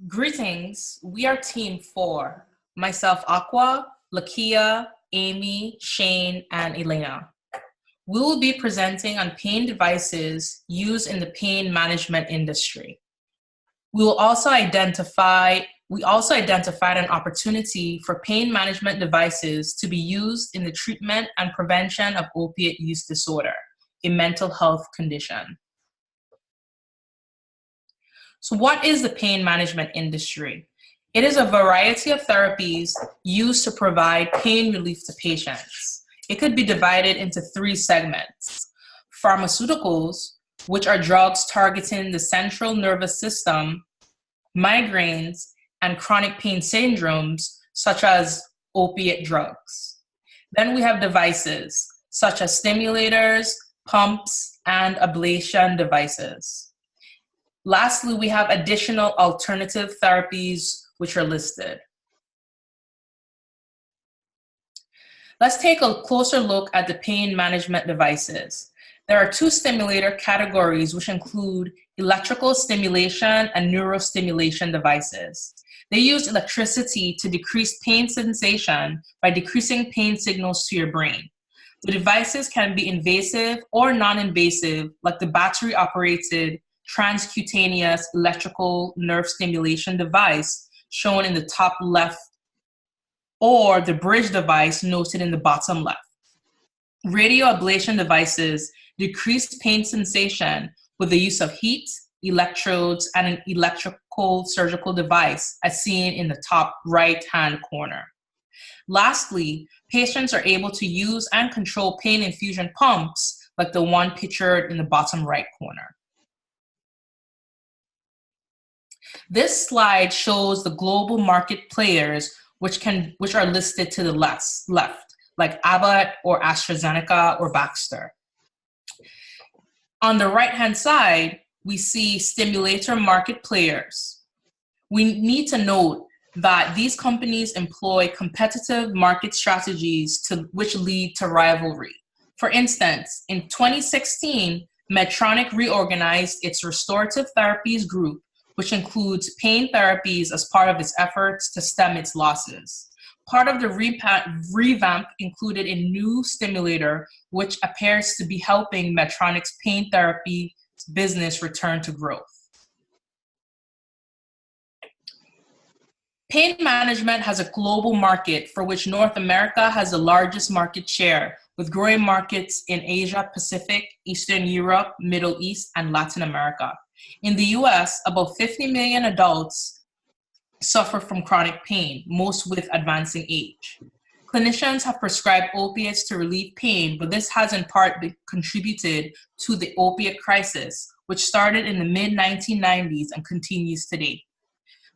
Greetings, we are Team 4. Myself, Aqua, Lakia, Amy, Shane, and Elena. We will be presenting on pain devices used in the pain management industry. We also identified an opportunity for pain management devices to be used in the treatment and prevention of opiate use disorder, a mental health condition. So what is the pain management industry? It is a variety of therapies used to provide pain relief to patients. It could be divided into 3 segments. Pharmaceuticals, which are drugs targeting the central nervous system, migraines, and chronic pain syndromes, such as opiate drugs. Then we have devices, such as stimulators, pumps, and ablation devices. Lastly, we have additional alternative therapies which are listed. Let's take a closer look at the pain management devices. There are 2 stimulator categories which include electrical stimulation and neurostimulation devices. They use electricity to decrease pain sensation by decreasing pain signals to your brain. The devices can be invasive or non-invasive, like the battery-operated transcutaneous electrical nerve stimulation device shown in the top left, or the bridge device noted in the bottom left. Radio ablation devices decrease pain sensation with the use of heat, electrodes, and an electrical surgical device as seen in the top right-hand corner. Lastly, patients are able to use and control pain infusion pumps like the one pictured in the bottom right corner. This slide shows the global market players which are listed to the left, like Abbott or AstraZeneca or Baxter. On the right-hand side, we see stimulator market players. We need to note that these companies employ competitive market strategies which lead to rivalry. For instance, in 2016, Medtronic reorganized its restorative therapies group, which includes pain therapies as part of its efforts to stem its losses. Part of the revamp included a new stimulator, which appears to be helping Medtronic's pain therapy business return to growth. Pain management has a global market for which North America has the largest market share, with growing markets in Asia Pacific, Eastern Europe, Middle East, and Latin America. In the US, about 50 million adults suffer from chronic pain, most with advancing age. Clinicians have prescribed opiates to relieve pain, but this has in part contributed to the opiate crisis, which started in the mid-1990s and continues today.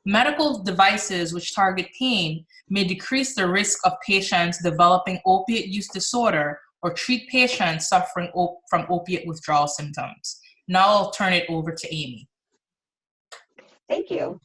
Medical devices which target pain may decrease the risk of patients developing opiate use disorder or treat patients suffering from opiate withdrawal symptoms. Now I'll turn it over to Amy. Thank you.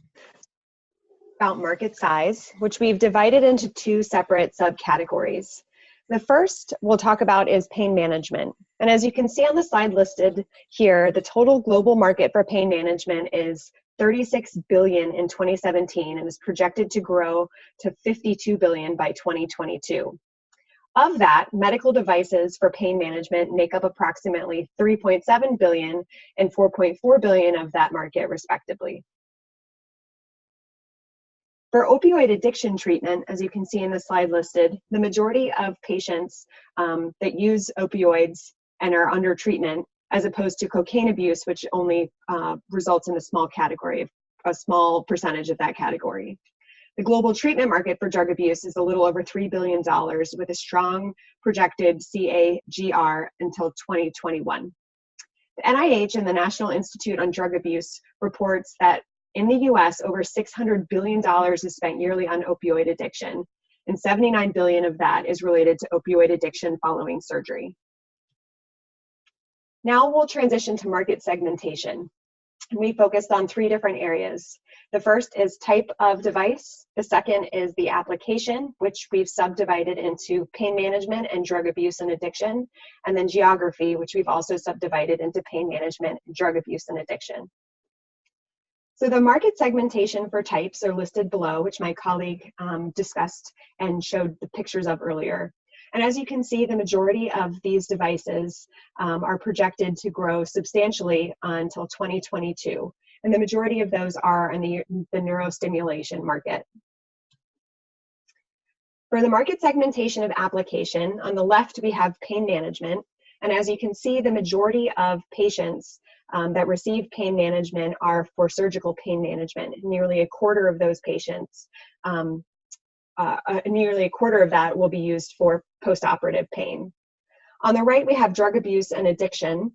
About market size, which we've divided into 2 separate subcategories. The first we'll talk about is pain management. And as you can see on the slide listed here, the total global market for pain management is $36 billion in 2017 and is projected to grow to $52 billion by 2022. Of that, medical devices for pain management make up approximately $3.7 billion and $4.4 billion of that market, respectively. For opioid addiction treatment, as you can see in the slide listed, the majority of patients that use opioids and are under treatment, as opposed to cocaine abuse, which only results in a small percentage of that category. The global treatment market for drug abuse is a little over $3 billion with a strong projected CAGR until 2021. The NIH and the National Institute on Drug Abuse reports that in the US, over $600 billion is spent yearly on opioid addiction, and $79 billion of that is related to opioid addiction following surgery. Now we'll transition to market segmentation. We focused on 3 different areas. The first is type of device. The second is the application, which we've subdivided into pain management and drug abuse and addiction, and then geography, which we've also subdivided into pain management, drug abuse, and addiction. So the market segmentation for types are listed below, which my colleague discussed and showed the pictures of earlier. And as you can see, the majority of these devices are projected to grow substantially until 2022. And the majority of those are in the neurostimulation market. For the market segmentation of application, on the left we have pain management. And as you can see, the majority of patients that receive pain management are for surgical pain management. Nearly a quarter of those patients, nearly a quarter of that will be used for postoperative pain. On the right, we have drug abuse and addiction,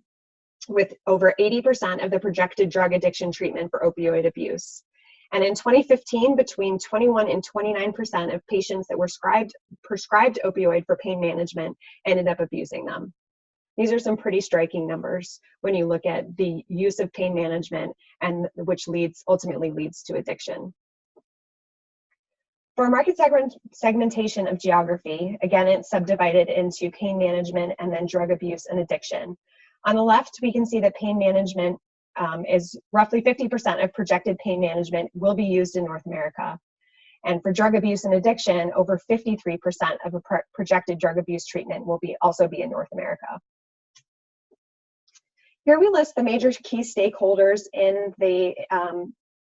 with over 80% of the projected drug addiction treatment for opioid abuse. And in 2015, between 21 and 29% of patients that were prescribed opioid for pain management ended up abusing them. These are some pretty striking numbers when you look at the use of pain management, and which ultimately leads to addiction. For market segmentation of geography, again, it's subdivided into pain management and then drug abuse and addiction. On the left, we can see that pain management is roughly 50% of projected pain management will be used in North America. And for drug abuse and addiction, over 53% of a projected drug abuse treatment will also be in North America. Here we list the major key stakeholders in the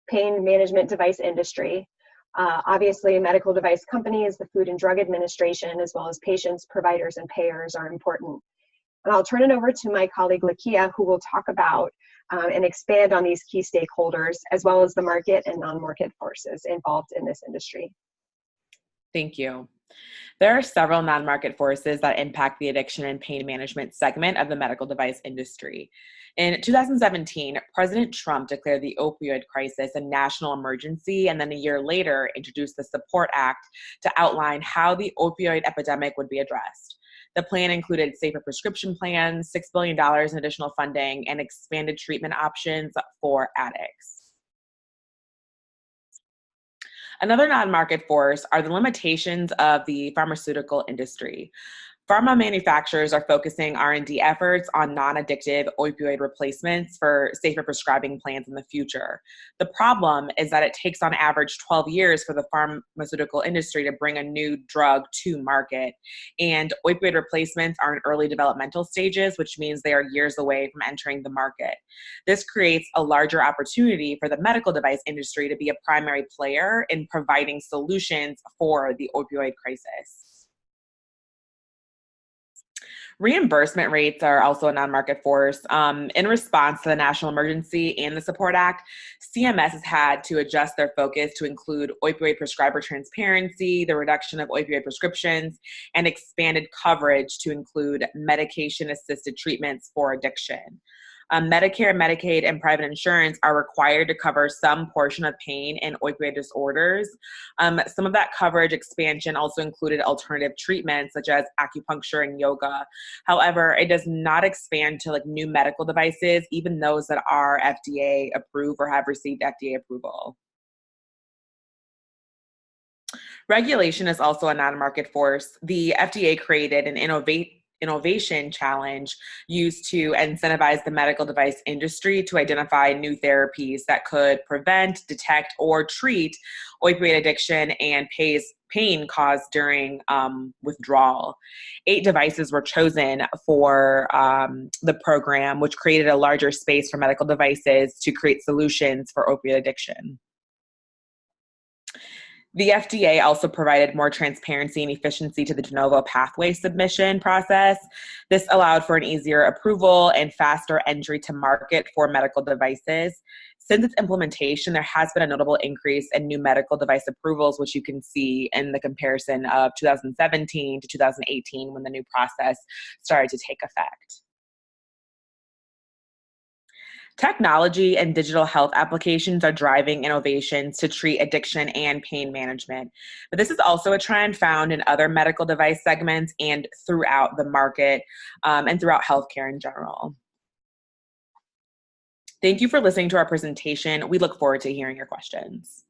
pain management device industry. Obviously, medical device companies, the Food and Drug Administration, as well as patients, providers, and payers are important. And I'll turn it over to my colleague, Lakia, who will talk about and expand on these key stakeholders, as well as the market and non-market forces involved in this industry. Thank you. There are several non-market forces that impact the addiction and pain management segment of the medical device industry. In 2017, President Trump declared the opioid crisis a national emergency, and then a year later introduced the SUPPORT Act to outline how the opioid epidemic would be addressed. The plan included safer prescription plans, $6 billion in additional funding, and expanded treatment options for addicts. Another non-market force are the limitations of the pharmaceutical industry. Pharma manufacturers are focusing R&D efforts on non-addictive opioid replacements for safer prescribing plans in the future. The problem is that it takes on average 12 years for the pharmaceutical industry to bring a new drug to market. And opioid replacements are in early developmental stages, which means they are years away from entering the market. This creates a larger opportunity for the medical device industry to be a primary player in providing solutions for the opioid crisis. Reimbursement rates are also a non-market force. In response to the national emergency and the SUPPORT Act, CMS has had to adjust their focus to include opioid prescriber transparency, the reduction of opioid prescriptions, and expanded coverage to include medication-assisted treatments for addiction. Medicare, Medicaid, and private insurance are required to cover some portion of pain and opioid disorders. Some of that coverage expansion also included alternative treatments such as acupuncture and yoga. However, it does not expand to new medical devices, even those that are FDA approved or have received FDA approval. Regulation is also a non-market force. The FDA created an innovation challenge used to incentivize the medical device industry to identify new therapies that could prevent, detect, or treat opioid addiction and pain caused during withdrawal. 8 devices were chosen for the program, which created a larger space for medical devices to create solutions for opioid addiction. The FDA also provided more transparency and efficiency to the de novo pathway submission process. This allowed for an easier approval and faster entry to market for medical devices. Since its implementation, there has been a notable increase in new medical device approvals, which you can see in the comparison of 2017 to 2018 when the new process started to take effect. Technology and digital health applications are driving innovations to treat addiction and pain management. But this is also a trend found in other medical device segments and throughout the market and throughout healthcare in general. Thank you for listening to our presentation. We look forward to hearing your questions.